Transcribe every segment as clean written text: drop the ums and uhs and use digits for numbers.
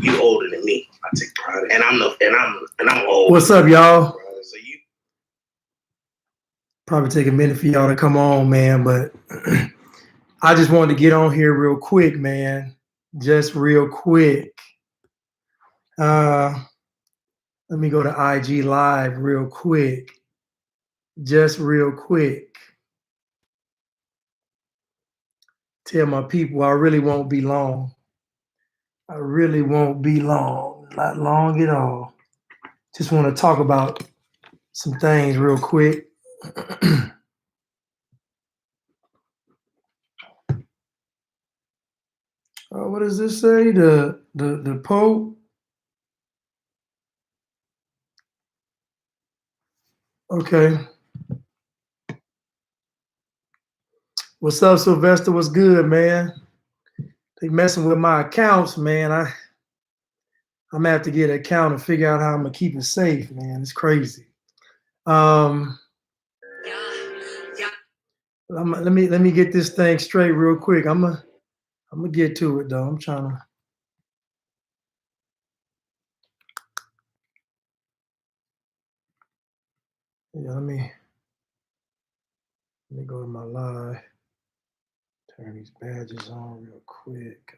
You older than me. I take pride in it. And I'm old. What's up, y'all? So you probably take a minute for y'all to come on, man, but I just wanted to get on here real quick, man. Just real quick. Let me go to IG Live real quick. Just real quick. Tell my people I really won't be long. I really won't be long. Not long at all. Just want to talk about some things real quick. What does this say? The Pope. Okay. What's up, Sylvester? What's good, man? They messing with my accounts, man. I'm gonna have to get an account and figure out how I'm gonna keep it safe, man. It's crazy. Let me get this thing straight real quick. I'm gonna get to it though. I'm trying to. Yeah, let me go to my live. Turn these badges on real quick.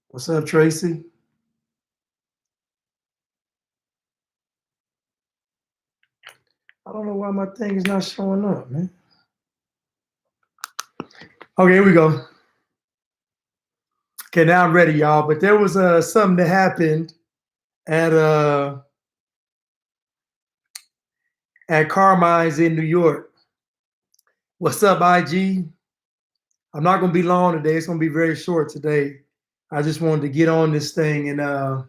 What's up, Tracy? I don't know why my thing is not showing up, man. Okay, here we go. Okay, now I'm ready, y'all. But there was something that happened at Carmine's in New York. What's up, IG? I'm not gonna be long today. It's gonna be very short today. I just wanted to get on this thing and I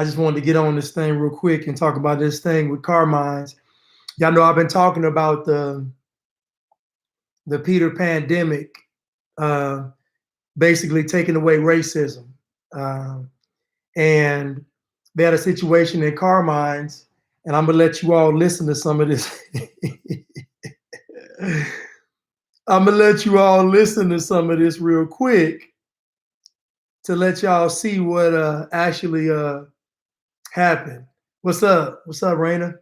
just wanted to get on this thing real quick and talk about this thing with Carmine's. Y'all know I've been talking about the Peter pandemic, basically taking away racism. And they had a situation in Carmine's, and I'm gonna let you all listen to some of this. I'm gonna let you all listen to some of this real quick to let y'all see what actually happened. What's up? What's up, Raina?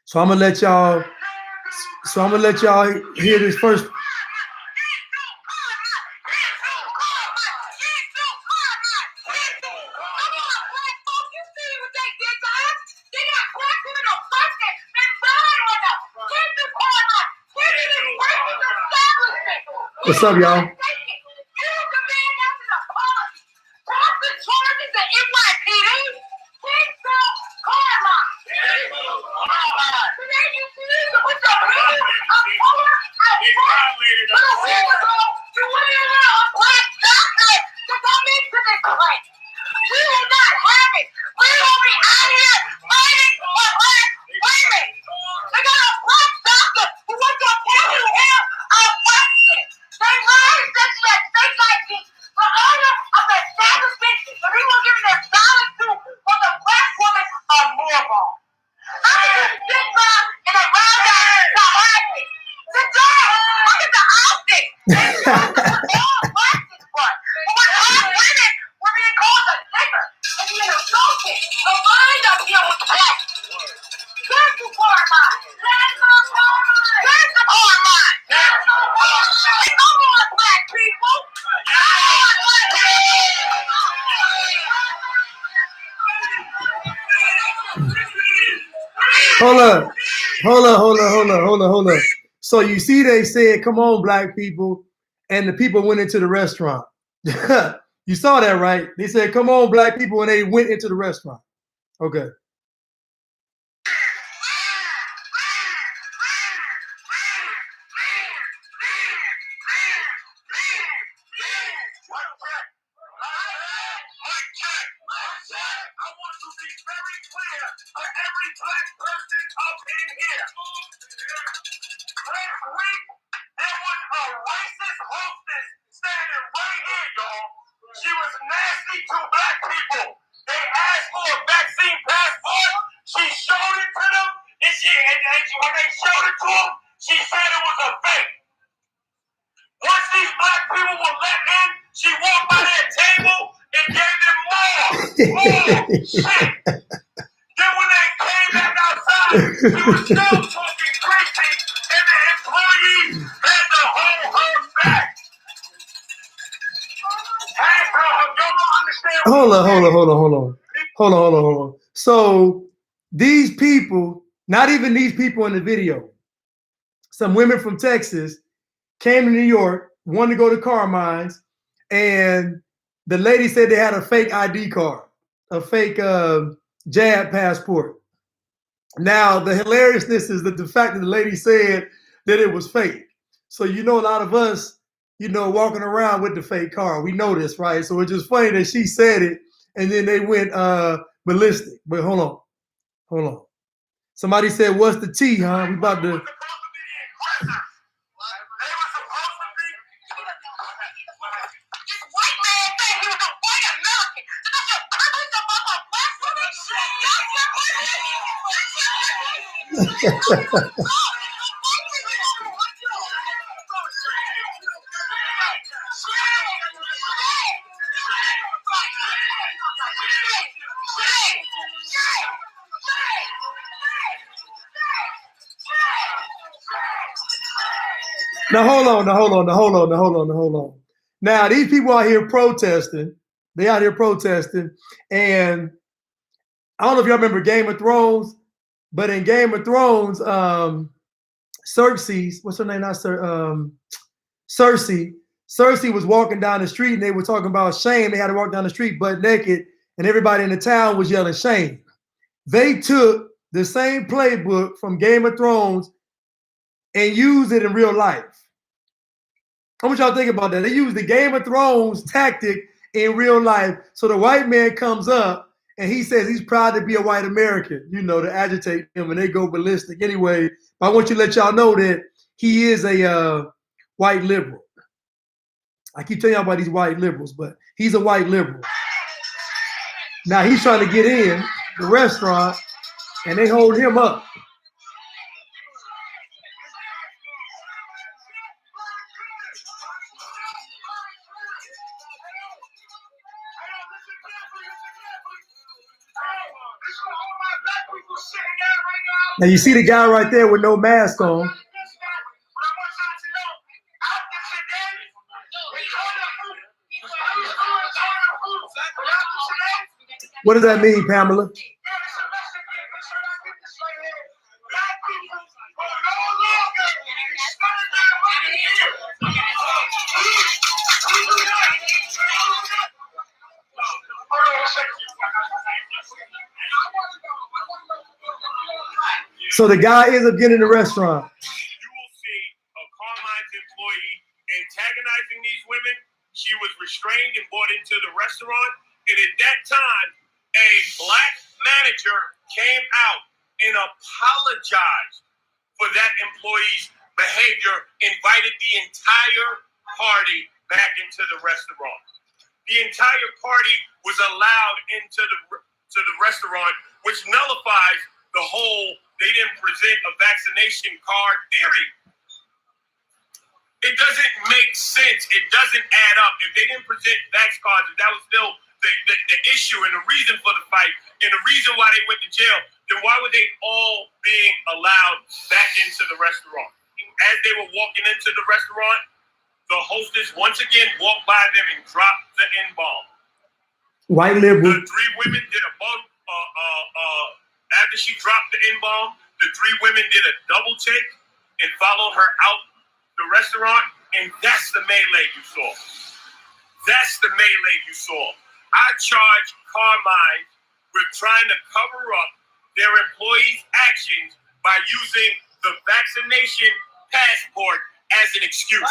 So I'm gonna let y'all hear this first. What's up, y'all? Hold up. So you see, they said, "Come on, black people," and the people went into the restaurant. You saw that, right? They said, "Come on, black people," and they went into the restaurant. Okay. when they showed it to him, she said it was a fake. Once these black people were let in, she walked by their table and gave them more shit. Then when they came back outside, she was still talking crazy, and the employees had to hold her back. Hey, bro, you don't understand. Hold on. So these people, not even these people in the video, some women from Texas came to New York, wanted to go to Carmine's, and the lady said they had a fake ID card, a fake jab passport. Now, the hilariousness is that the fact that the lady said that it was fake. So, you know, a lot of us, you know, walking around with the fake card, we know this, right? So it's just funny that she said it and then they went ballistic. But hold on. Somebody said, what's the tea, huh? We about to... Now hold on. Now these people out here protesting. They out here protesting, and I don't know if y'all remember Game of Thrones, but in Game of Thrones, Cersei, what's her name? Not Cersei. Cersei was walking down the street, and they were talking about shame. They had to walk down the street butt naked, and everybody in the town was yelling shame. They took the same playbook from Game of Thrones and used it in real life. I want y'all to think about that. They used the Game of Thrones tactic in real life. So the white man comes up and he says he's proud to be a white American, you know, to agitate him, and they go ballistic. Anyway, I want you to let y'all know that he is a white liberal. I keep telling y'all about these white liberals, but he's a white liberal. Now he's trying to get in the restaurant and they hold him up. Now you see the guy right there with no mask on. What does that mean, Pamela? So the guy ends up getting in the restaurant. You will see a Carmine's employee antagonizing these women. She was restrained and brought into the restaurant. And at that time, a black manager came out and apologized for that employee's behavior, invited the entire party back into the restaurant. The entire party was allowed into the restaurant, which nullifies the whole they didn't present a vaccination card theory. It doesn't make sense. It doesn't add up. If they didn't present vax cards, if that was still the issue and the reason for the fight and the reason why they went to jail, then why were they all being allowed back into the restaurant? As they were walking into the restaurant, the hostess once again walked by them and dropped the N-bomb. White liberal. The three women did a bump. After she dropped the N-bomb, the three women did a double take and followed her out the restaurant, and that's the melee you saw. That's the melee you saw. I charge Carmine with trying to cover up their employees' actions by using the vaccination passport as an excuse.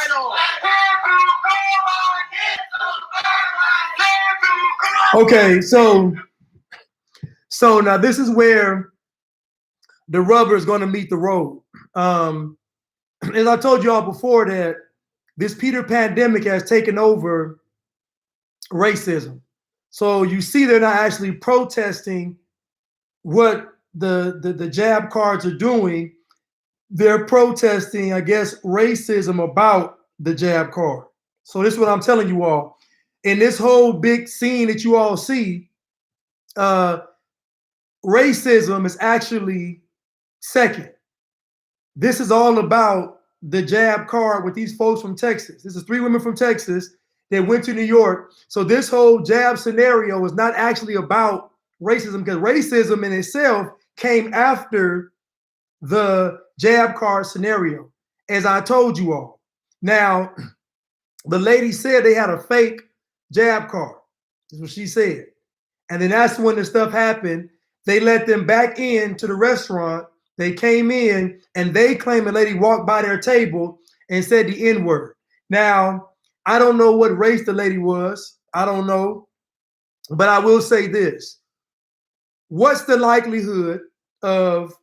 Okay, so now this is where the rubber is going to meet the road. As I told you all before, that this Peter pandemic has taken over racism. So you see they're not actually protesting what the jab cards are doing. they're protesting, I guess, racism about the jab card. So this is what I'm telling you all. In this whole big scene that you all see, racism is actually second. This is all about the jab card with these folks from Texas. This is 3 women from Texas that went to New York. So this whole jab scenario is not actually about racism, because racism in itself came after the jab card scenario, as I told you all. Now, the lady said they had a fake jab card. That's what she said. And then that's when the stuff happened. They let them back into the restaurant. They came in and they claim the lady walked by their table and said the N-word. Now, I don't know what race the lady was. I don't know. But I will say this. What's the likelihood of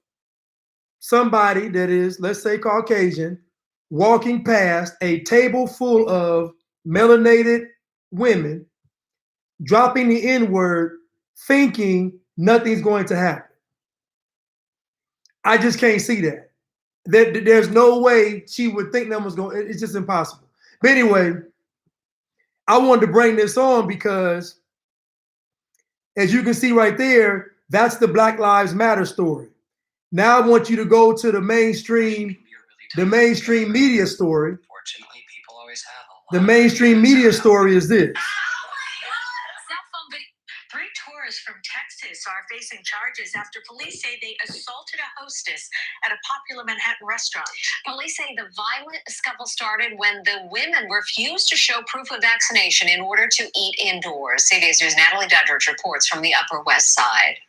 somebody that is, let's say, Caucasian, walking past a table full of melanated women, dropping the N-word, thinking nothing's going to happen? I just can't see that. There's no way she would think that was going. It's just impossible. But anyway, I wanted to bring this on because, as you can see right there, that's the Black Lives Matter story. Now I want you to go to the mainstream media story. Fortunately, people always have a lot. The mainstream media story is this. Three tourists from Texas are facing charges after police say they assaulted a hostess at a popular Manhattan restaurant. Police say the violent scuffle started when the women refused to show proof of vaccination in order to eat indoors. CBS News' Natalie Duddridge reports from the Upper West Side.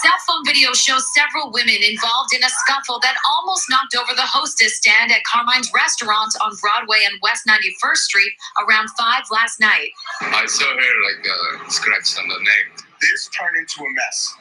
Cell phone video shows several women involved in a scuffle that almost knocked over the hostess stand at Carmine's restaurant on Broadway and West 91st Street around 5 last night. I saw her like scratch on the neck. This turned into a mess.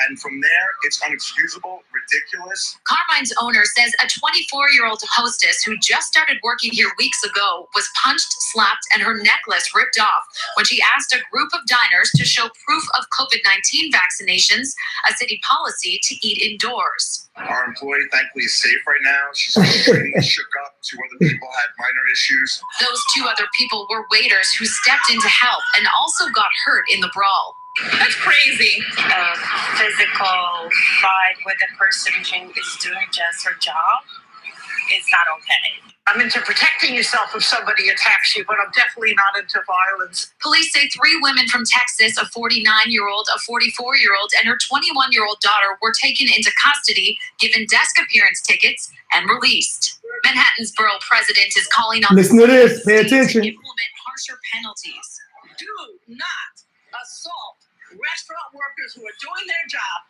And from there, it's unexcusable, ridiculous. Carmine's owner says a 24-year-old hostess who just started working here weeks ago was punched, slapped, and her necklace ripped off when she asked a group of diners to show proof of COVID-19 vaccinations, a city policy to eat indoors. Our employee, thankfully, is safe right now. She's extremely shook up. 2 other people had minor issues. Those 2 other people were waiters who stepped in to help and also got hurt in the brawl. That's crazy. A physical fight with a person who is doing just her job is not okay. I'm into protecting yourself if somebody attacks you, but I'm definitely not into violence. Police say 3 women from Texas, a 49-year-old, a 44-year-old, and her 21-year-old daughter were taken into custody, given desk appearance tickets, and released. Manhattan's borough president is calling on Listen to this. Pay attention. to implement harsher penalties. Do not assault restaurant workers who are doing their job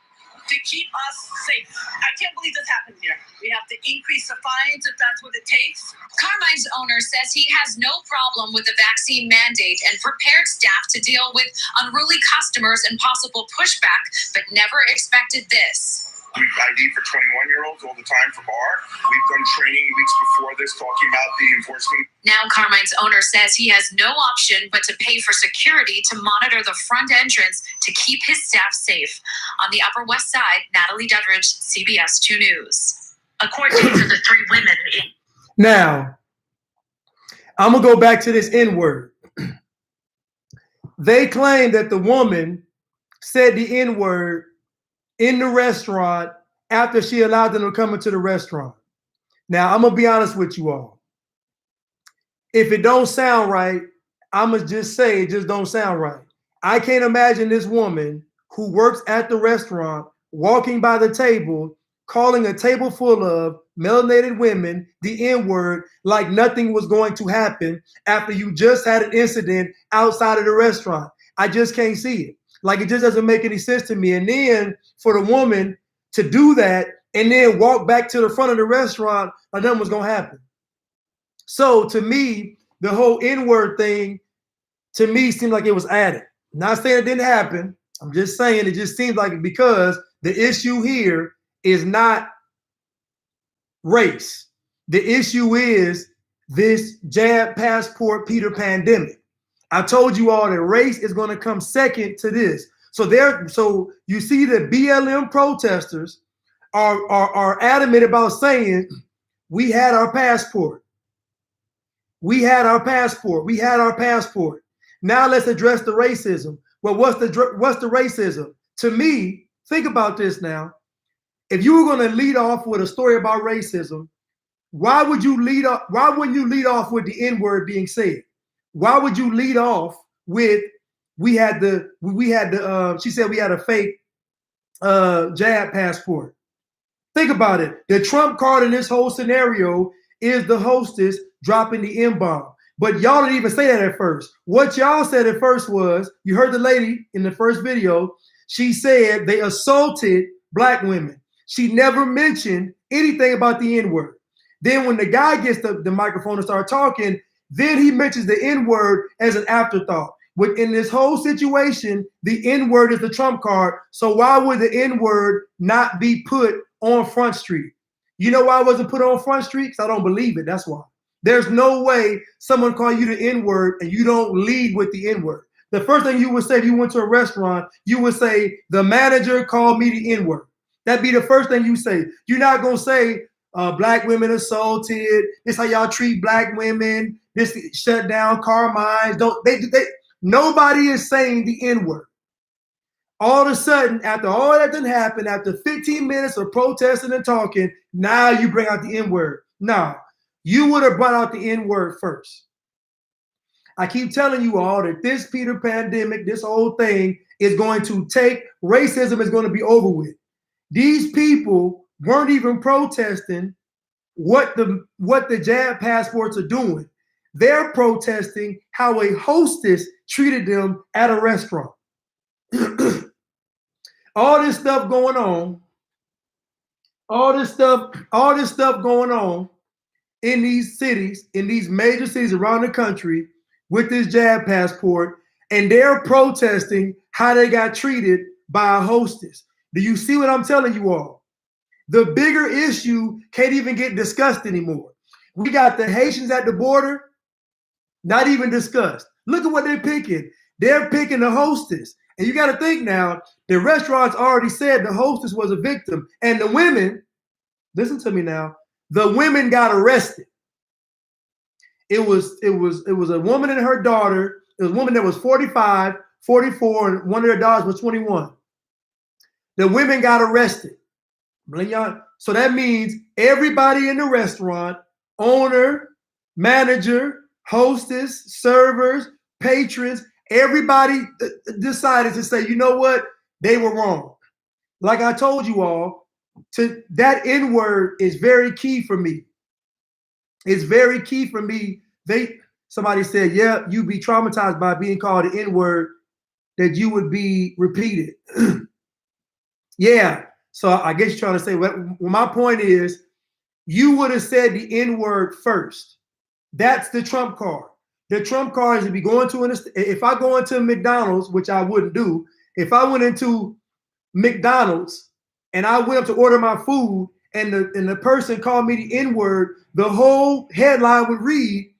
to keep us safe. I can't believe this happened here. We have to increase the fines if that's what it takes. Carmine's owner says he has no problem with the vaccine mandate and prepared staff to deal with unruly customers and possible pushback, but never expected this. We ID for 21-year-olds all the time for bar. We've done training weeks before this talking about the enforcement. Now Carmine's owner says he has no option but to pay for security to monitor the front entrance to keep his staff safe. On the Upper West Side, Natalie Duddridge, CBS 2 News. According to the 3 women, Now, I'm going to go back to this N-word. They claim that the woman said the N-word in the restaurant after she allowed them to come into the restaurant. Now, I'm going to be honest with you all. If it don't sound right, I'm going to just say it just don't sound right. I can't imagine this woman who works at the restaurant walking by the table, calling a table full of melanated women the N-word like nothing was going to happen after you just had an incident outside of the restaurant. I just can't see it. Like, it just doesn't make any sense to me. And then for the woman to do that and then walk back to the front of the restaurant like nothing was going to happen. So to me, the whole N-word thing, to me, seemed like it was added. Not saying it didn't happen. I'm just saying it just seems like it because the issue here is not race. The issue is this jab passport Peter pandemic. I told you all that race is going to come second to this. So you see the BLM protesters are adamant about saying we had our passport. We had our passport. We had our passport. Now let's address the racism. Well, what's the racism? To me, think about this now. If you were going to lead off with a story about racism, why wouldn't you lead off with the N-word being said? Why would you lead off with she said we had a fake jab passport? Think about it. The trump card in this whole scenario is the hostess dropping the M-bomb. But y'all didn't even say that at first. What y'all said at first was, you heard the lady in the first video, she said they assaulted black women. She never mentioned anything about the N-word. Then when the guy gets the microphone and start talking, then he mentions the N-word as an afterthought. Within this whole situation, the N-word is the trump card. So why would the N-word not be put on Front Street? You know why it wasn't put on Front Street? Because I don't believe it. That's why. There's no way someone call you the N-word and you don't lead with the N-word. The first thing you would say if you went to a restaurant, you would say, the manager called me the N-word. That'd be the first thing you say. You're not going to say, black women assaulted. This how y'all treat black women. This shut down Carmine's. Nobody is saying the N-word. All of a sudden, after all that didn't happen, after 15 minutes of protesting and talking, now you bring out the N-word. No, you would have brought out the N-word first. I keep telling you all that this Peter pandemic, this whole thing is going to racism is going to be over with. These people weren't even protesting what the jab passports are doing. They're protesting how a hostess treated them at a restaurant. All this stuff going on in these cities, in these major cities around the country with this jab passport, and they're protesting how they got treated by a hostess. Do you see what I'm telling you all? The bigger issue can't even get discussed anymore. We got the Haitians at the border, not even discussed. Look at what they're picking. They're picking the hostess. And you got to think now, the restaurants already said the hostess was a victim. And the women, listen to me now, the women got arrested. It was a woman and her daughter. It was a woman that was 45, 44, and one of their daughters was 21. The women got arrested. So that means everybody in the restaurant, owner, manager, hostess, servers, patrons, everybody decided to say, you know what? They were wrong. Like I told you all, that N-word is very key for me. It's very key for me. Somebody said, yeah, you'd be traumatized by being called the N-word, that you would be repeated. Yeah. So I guess you're trying to say, well, my point is, you would have said the N-word first. That's the trump card. The trump card is to be going to if I go into McDonald's, which I wouldn't do, if I went into McDonald's and I went up to order my food and the person called me the N-word, the whole headline would read,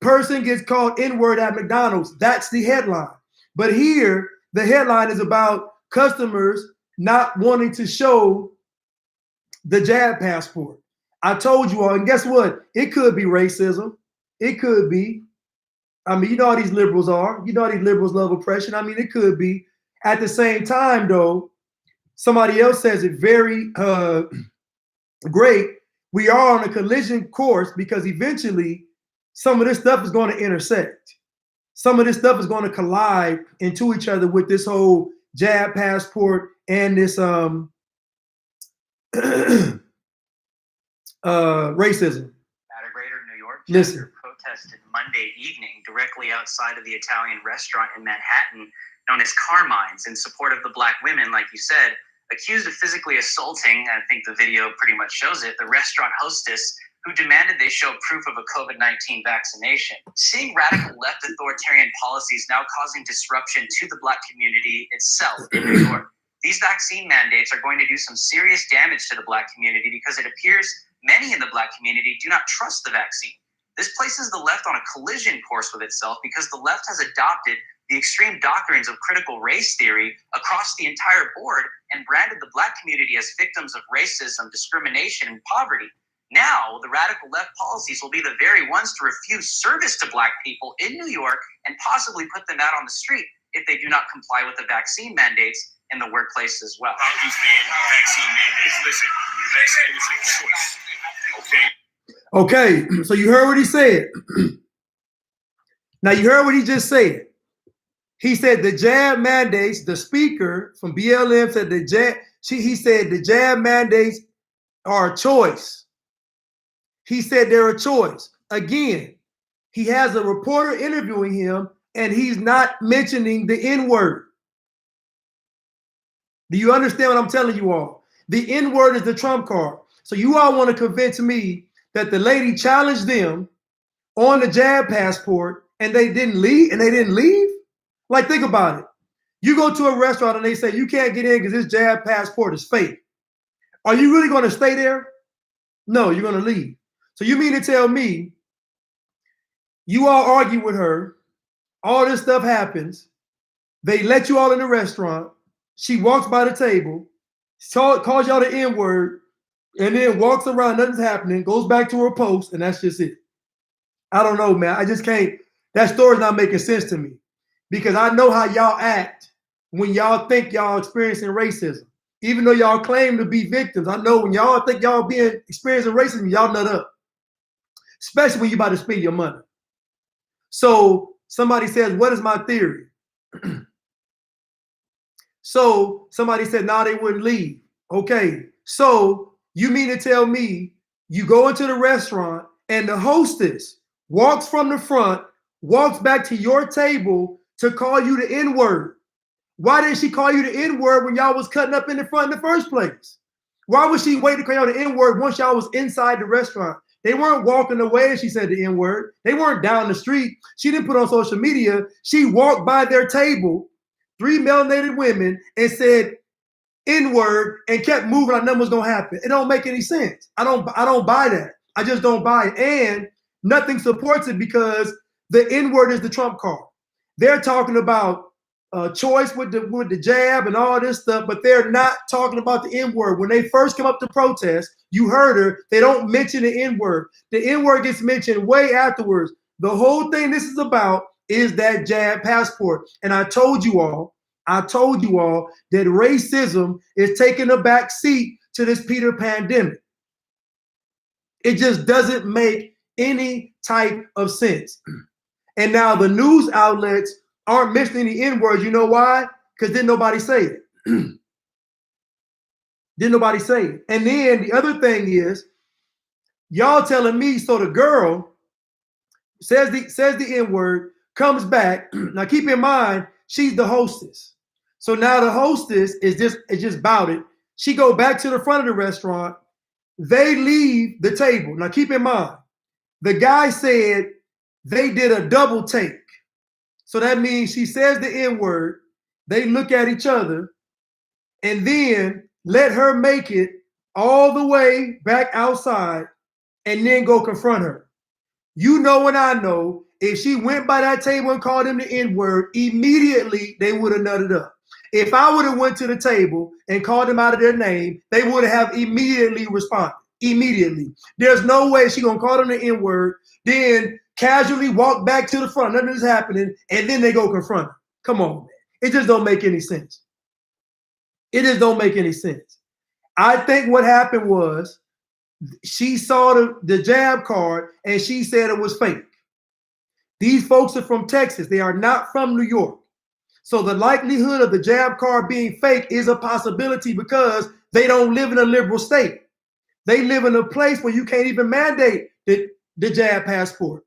person gets called N-word at McDonald's. That's the headline. But here, the headline is about customers not wanting to show the jab passport. I told you all, and guess what? It could be racism. It could be. I mean, you know how these liberals are. You know how these liberals love oppression. I mean, it could be. At the same time, though, somebody else says it very great. We are on a collision course because eventually some of this stuff is going to intersect. Some of this stuff is going to collide into each other with this whole jab passport and this racism. At a greater New York Listen. protested Monday evening directly outside of the Italian restaurant in Manhattan known as Carmine's in support of the black women, like you said, accused of physically assaulting, I think the video pretty much shows it, the restaurant hostess who demanded they show proof of a COVID-19 vaccination. Seeing radical left authoritarian policies now causing disruption to the black community itself in New York. These vaccine mandates are going to do some serious damage to the black community because it appears many in the black community do not trust the vaccine. This places the left on a collision course with itself because the left has adopted the extreme doctrines of critical race theory across the entire board and branded the Black community as victims of racism, discrimination, and poverty. Now, the radical left policies will be the very ones to refuse service to Black people in New York and possibly put them out on the street if they do not comply with the vaccine mandates in the workplace as well. About these vaccine mandates. Listen, vaccine is a choice. Okay. Okay, so you heard what he said. Now you heard what he just said. He said the jab mandates, the speaker from BLM said he said the jab mandates are a choice. He said they're a choice. Again, he has a reporter interviewing him and he's not mentioning the N-word. Do you understand what I'm telling you all? The N-word is the trump card. So you all want to convince me that the lady challenged them on the jab passport and they didn't leave? Like, think about it. You go to a restaurant and they say you can't get in because this jab passport is fake. Are you really going to stay there? No, you're going to leave. So you mean to tell me you all argue with her, all this stuff happens, they let you all in the restaurant, she walks by the table, calls y'all the N-word, and then walks around, nothing's happening, goes back to her post, and that's just it. I don't know, man. I just can't. That story's not making sense to me because I know how y'all act when y'all think y'all experiencing racism. Even though y'all claim to be victims, I know when y'all think y'all experiencing racism, y'all nut up. Especially when you about to spend your money. So somebody says, what is my theory? So somebody said, nah, they wouldn't leave. Okay, so you mean to tell me you go into the restaurant and the hostess walks from the front, walks back to your table to call you the N-word? Why didn't she call you the N-word when y'all was cutting up in the front in the first place? Why would she wait to call y'all the N-word once y'all was inside the restaurant? They weren't walking away and she said the N-word. They weren't down the street. She didn't put on social media. She walked by their table, 3 melanated women, and said N-word and kept moving like nothing was gonna happen. It don't make any sense. I don't buy that. I just don't buy it. And nothing supports it because the N-word is the trump card. They're talking about choice with the jab and all this stuff, but they're not talking about the N-word. When they first come up to protest, you heard her, they don't mention the N-word. The N-word gets mentioned way afterwards. The whole thing this is about is that jab passport. And I told you all that racism is taking a back seat to this Peter pandemic. It just doesn't make any type of sense. And now the news outlets aren't mentioning the N-word. You know why? Because didn't nobody say it. Didn't nobody say it. And then the other thing is, y'all telling me, so the girl says the N-word, comes back. Now keep in mind, she's the hostess. So now the hostess is just about it. She go back to the front of the restaurant. They leave the table. Now keep in mind, the guy said they did a double take. So that means she says the N-word, they look at each other, and then let her make it all the way back outside and then go confront her. You know and I know, if she went by that table and called him the N-word, immediately they would have nutted up. If I would have went to the table and called them out of their name, they would have immediately responded. Immediately. There's no way she's going to call them the N-word, then casually walk back to the front, nothing is happening, and then they go confront her. Come on, man. It just don't make any sense. It just don't make any sense. I think what happened was she saw the jab card and she said it was fake. These folks are from Texas. They are not from New York. So the likelihood of the jab card being fake is a possibility because they don't live in a liberal state. They live in a place where you can't even mandate the jab passport.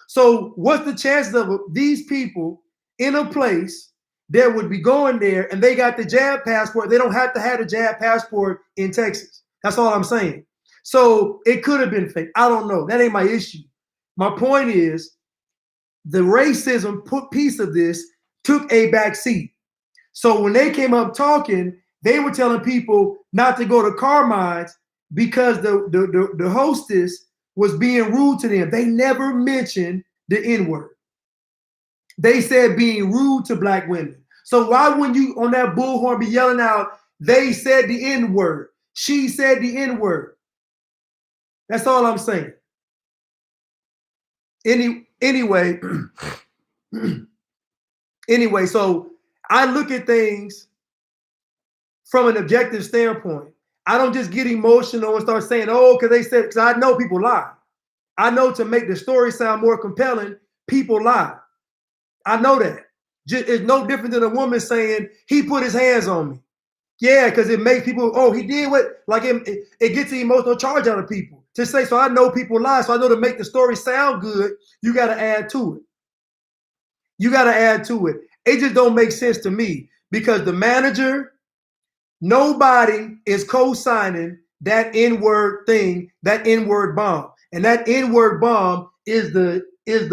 So what's the chances of these people in a place that would be going there and they got the jab passport? They don't have to have the jab passport in Texas. That's all I'm saying. So it could have been fake. I don't know. That ain't my issue. My point is the racism piece of this took a back seat. So when they came up talking, they were telling people not to go to Carmine's because the hostess was being rude to them. They never mentioned the N-word. They said being rude to black women. So why wouldn't you on that bullhorn be yelling out, they said the N-word, she said the N-word? That's all I'm saying. Anyway, so I look at things from an objective standpoint. I don't just get emotional and start saying, oh, because they said, because I know people lie. I know to make the story sound more compelling, people lie. I know that. It's no different than a woman saying, he put his hands on me. Yeah, because it makes people, oh, he did what? Like it gets the emotional charge out of people. To say, so I know people lie, so I know to make the story sound good, you got to add to it. You got to add to it. It just don't make sense to me because the manager, nobody is co-signing that N-word thing, that N-word bomb. And that N-word bomb is the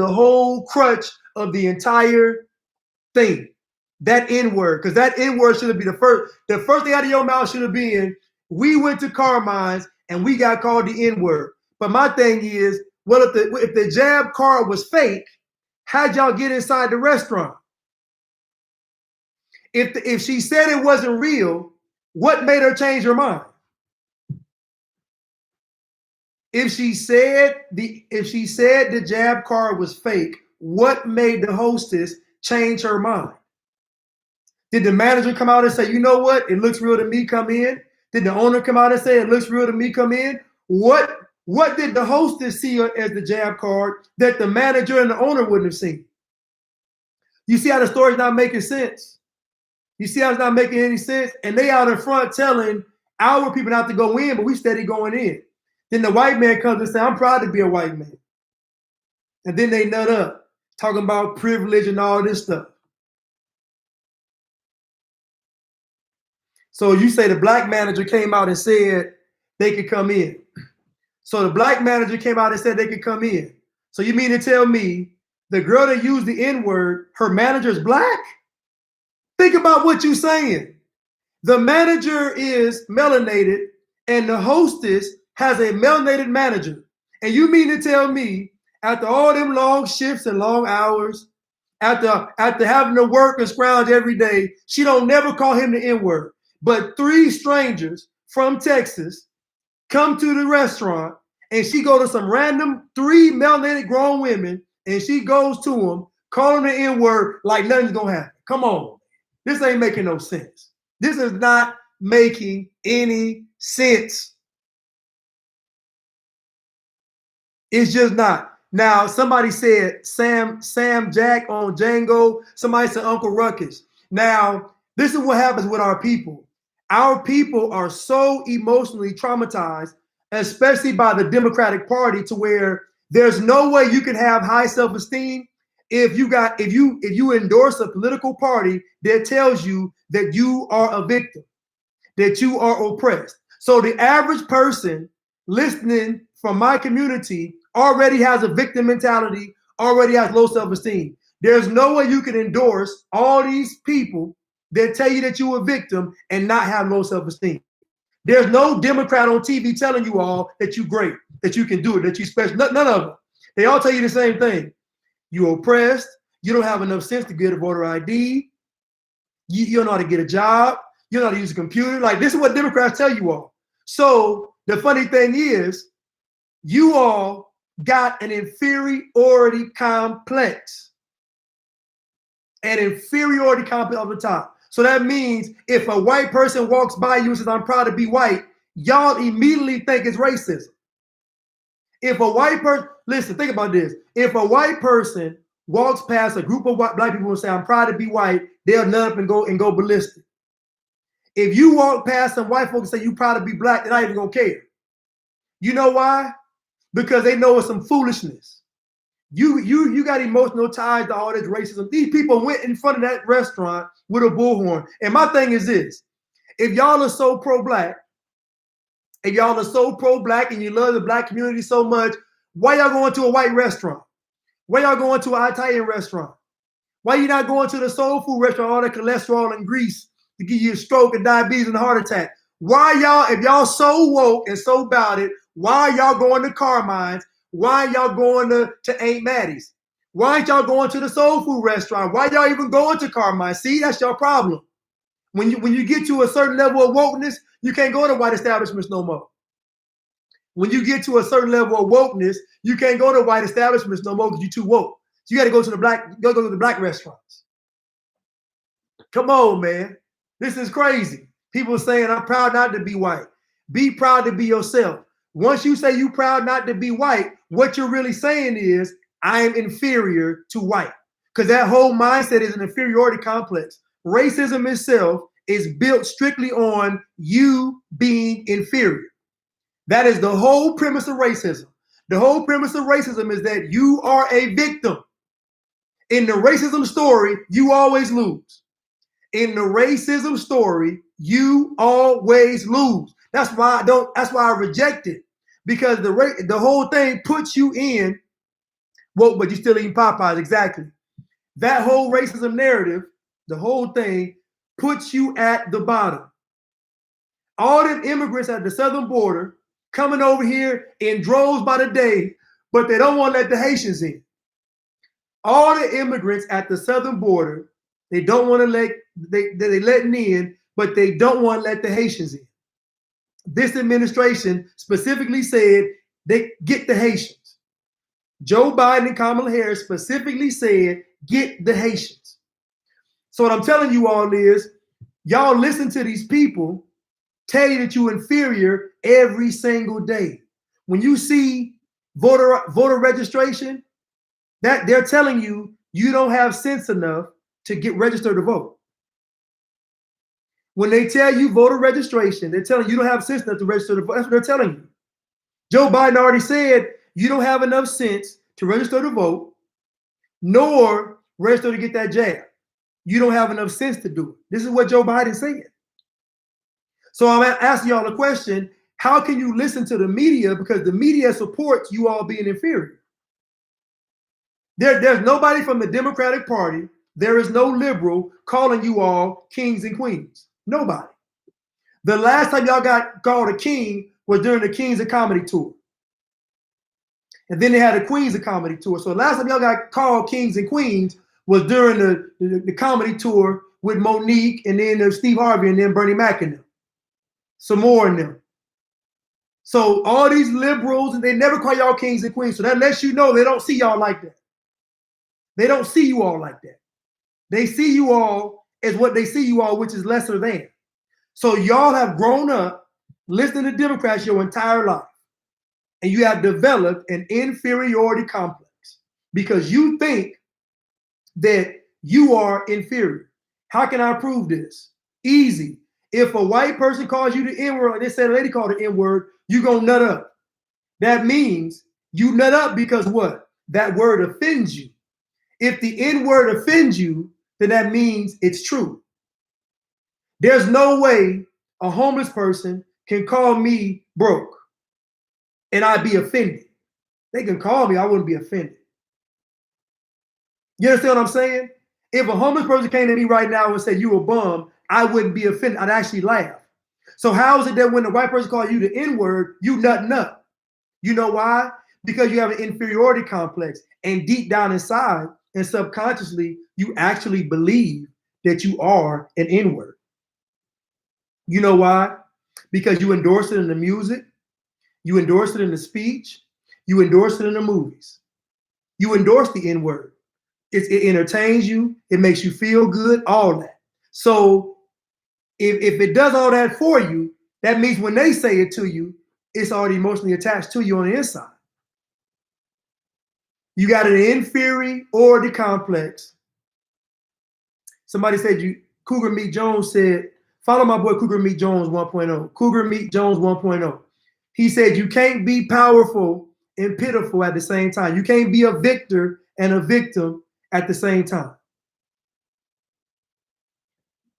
whole crutch of the entire thing. That N-word, because that N-word should be the first thing out of your mouth should have been, we went to Carmine's and we got called the N-word. But my thing is, well, if the jab card was fake, how'd y'all get inside the restaurant? If she said it wasn't real, what made her change her mind? If she said the jab card was fake, what made the hostess change her mind? Did the manager come out and say, you know what, it looks real to me, come in? Did the owner come out and say it looks real to me, come in? What did the hostess see as the jab card that the manager and the owner wouldn't have seen? You see how the story's not making sense? You see how it's not making any sense? And they out in front telling our people not to go in, but we steady going in. Then the white man comes and says, I'm proud to be a white man. And then they nut up, talking about privilege and all this stuff. So you say the black manager came out and said they could come in. So the black manager came out and said they could come in. So you mean to tell me the girl that used the N-word, her manager's black? Think about what you're saying. The manager is melanated and the hostess has a melanated manager. And you mean to tell me after all them long shifts and long hours, after having to work and scrounge every day, she don't never call him the N-word. But 3 strangers from Texas come to the restaurant and she go to some random 3 melanated grown women and she goes to them, calling the N-word like nothing's gonna happen. Come on. This ain't making no sense. This is not making any sense. It's just not. Now, somebody said Sam Jack on Django. Somebody said Uncle Ruckus. Now, this is what happens with our people. Our people are so emotionally traumatized, especially by the Democratic Party, to where there's no way you can have high self-esteem if you endorse a political party that tells you that you are a victim, that you are oppressed. So the average person listening from my community already has a victim mentality, already has low self-esteem. There's no way you can endorse all these people that tell you that you're a victim and not have low self-esteem. There's no Democrat on TV telling you all that you're great, that you can do it, that you're special. None of them. They all tell you the same thing. You're oppressed. You don't have enough sense to get a voter ID. You don't know how to get a job. You don't know how to use a computer. Like, this is what Democrats tell you all. So the funny thing is, you all got an inferiority complex. An inferiority complex on the top. So that means if a white person walks by you and says, I'm proud to be white, y'all immediately think it's racism. If a white person, listen, think about this. If a white person walks past a group of black people and say, I'm proud to be white, they'll nut up and go ballistic. If you walk past some white folks and say, you proud to be black, they're not even gonna care. You know why? Because they know it's some foolishness. You got emotional ties to all this racism. These people went in front of that restaurant with a bullhorn. And my thing is this: if y'all are so pro-black, and you love the black community so much, why y'all going to a white restaurant? Why y'all going to an Italian restaurant? Why you not going to the soul food restaurant, all the cholesterol and grease to give you a stroke and diabetes and a heart attack? Why y'all, if y'all so woke and so about it, why y'all going to Carmine's? Why y'all going to Aunt Maddie's? Why ain't y'all going to the soul food restaurant? Why y'all even going to Carmine? See, that's your problem. When you get to a certain level of wokeness, you can't go to white establishments no more. When you get to a certain level of wokeness, you can't go to white establishments no more because you're too woke. So you got to go to the black restaurants. Come on, man. This is crazy. People saying, I'm proud not to be white. Be proud to be yourself. Once you say you proud not to be white, what you're really saying is, I am inferior to white. Because that whole mindset is an inferiority complex. Racism itself is built strictly on you being inferior. That is the whole premise of racism. The whole premise of racism is that you are a victim. In the racism story, you always lose. In the racism story, you always lose. That's why I reject it. Because the whole thing puts you in, well, but you're still eating Popeyes, exactly. That whole racism narrative, the whole thing puts you at the bottom. All them immigrants at the southern border coming over here in droves by the day, but they don't want to let the Haitians in. All the immigrants at the southern border, they don't want to they letting in, but they don't want to let the Haitians in. This administration specifically said they get the Haitians. Joe Biden and Kamala Harris specifically said, get the Haitians. So what I'm telling you all is, y'all listen to these people tell you that you're inferior every single day. When you see voter registration, that they're telling you you don't have sense enough to get registered to vote. When they tell you voter registration, they're telling you don't have sense enough to register to vote. That's what they're telling you. Joe Biden already said you don't have enough sense to register to vote, nor register to get that jab. You don't have enough sense to do it. This is what Joe Biden said. So I'm asking y'all a question. How can you listen to the media? Because the media supports you all being inferior. There's nobody from the Democratic Party. There is no liberal calling you all kings and queens. Nobody. The last time y'all got called a king was during the Kings of Comedy tour. And then they had a Queens of Comedy tour. So the last time y'all got called kings and queens was during the comedy tour with Monique and then Steve Harvey and then Bernie Mac and them. Some more in them. So all these liberals, and they never call y'all kings and queens. So that lets you know they don't see y'all like that. They don't see you all like that. They see you all as what they see you all, which is lesser than. So y'all have grown up listening to Democrats your entire life. And you have developed an inferiority complex because you think that you are inferior. How can I prove this? Easy. If a white person calls you the N-word, they said a lady called the N-word, you're going to nut up. That means you nut up because what? That word offends you. If the N-word offends you, then that means it's true. There's no way a homeless person can call me broke and I'd be offended. They can call me, I wouldn't be offended. You understand what I'm saying? If a homeless person came to me right now and said, you a bum, I wouldn't be offended. I'd actually laugh. So how is it that when the white person calls you the N-word, you nutting up? You know why? Because you have an inferiority complex. And deep down inside and subconsciously, you actually believe that you are an N-word. You know why? Because you endorse it in the music. You endorse it in the speech. You endorse it in the movies. You endorse the N-word. It entertains you. It makes you feel good, all that. So if it does all that for you, that means when they say it to you, it's already emotionally attached to you on the inside. You got an inferiority complex. Somebody said Cougar Meat Jones said, follow my boy Cougar Meat Jones 1.0. Cougar Meat Jones 1.0. He said you can't be powerful and pitiful at the same time. You can't be a victor and a victim at the same time.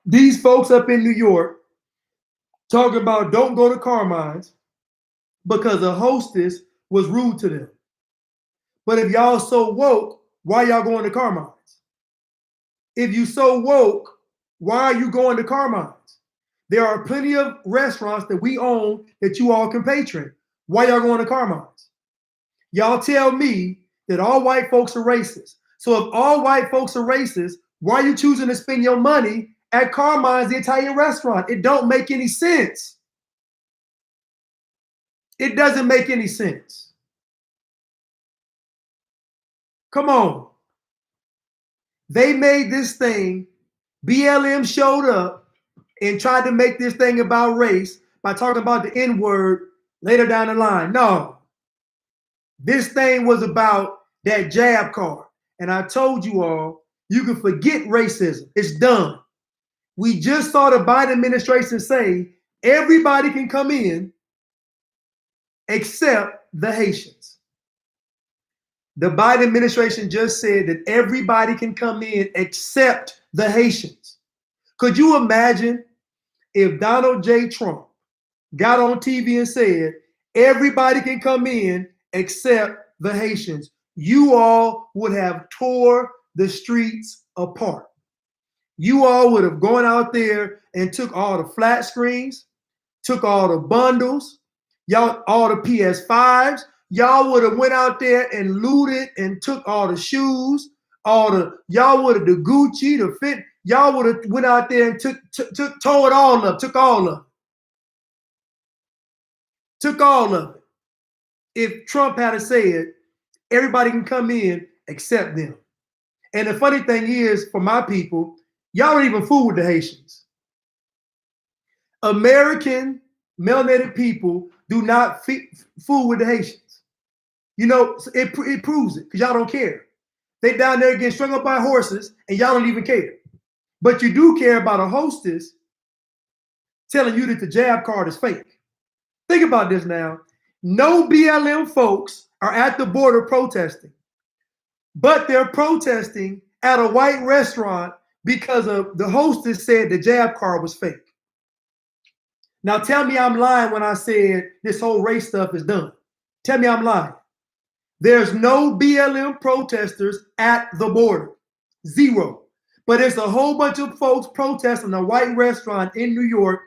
These folks up in New York talking about don't go to Carmine's because a hostess was rude to them. But if y'all so woke, why y'all going to Carmine's? If you so woke, why are you going to Carmine's? There are plenty of restaurants that we own that you all can patron. Why y'all going to Carmine's? y'all tell me that all white folks are racist. So if all white folks are racist, why are you choosing to spend your money at Carmine's, the Italian restaurant? It don't make any sense. It doesn't make any sense. Come on. They made this thing. BLM showed up and tried to make this thing about race by talking about the N-word later down the line. No. This thing was about that jab card. And I told you all, you can forget racism. It's done. We just saw the Biden administration say everybody can come in except the Haitians. The Biden administration just said that everybody can come in except the Haitians. Could you imagine if Donald J. Trump got on TV and said everybody can come in except the Haitians? You all would have tore the streets apart. You all would have gone out there and took all the flat screens, took all the bundles, y'all, all the PS5s. Y'all would have went out there and looted and took all the shoes, y'all would have the Gucci, the fit. Y'all would have went out there and tore it all up, took all of it. Took all of it. If Trump had said everybody can come in except them. And the funny thing is, for my people, y'all don't even fool with the Haitians. American melanated people do not fool with the Haitians. You know, it proves it because y'all don't care. They down there getting strung up by horses and y'all don't even care. But you do care about a hostess telling you that the jab card is fake. Think about this now. No BLM folks are at the border protesting, but they're protesting at a white restaurant because of the hostess said the jab card was fake. Now tell me I'm lying when I said this whole race stuff is done. Tell me I'm lying. There's no BLM protesters at the border. Zero. But it's a whole bunch of folks protesting a white restaurant in New York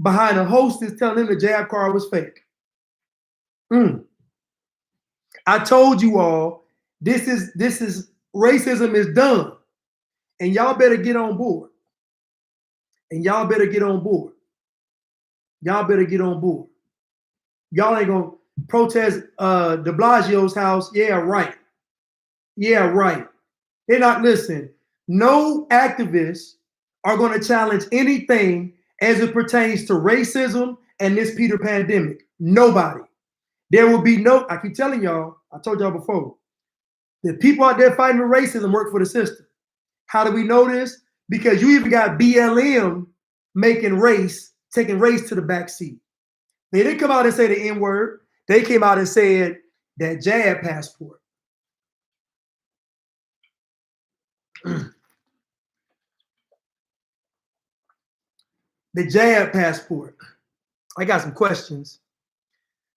behind a hostess telling them the jab card was fake. I told you all, this is racism is done. And y'all better get on board. And y'all better get on board. Y'all better get on board. Y'all ain't gonna protest de Blasio's house. Yeah, right. Yeah, right. They're not listening. No activists are going to challenge anything as it pertains to racism and this Peter pandemic. Nobody. There will be no, I keep telling y'all, I told y'all before, the people out there fighting racism work for the system. How do we know this? Because you even got BLM making race, taking race to the back seat. They didn't come out and say the N-word. They came out and said that jab passport. The jab passport. I got some questions.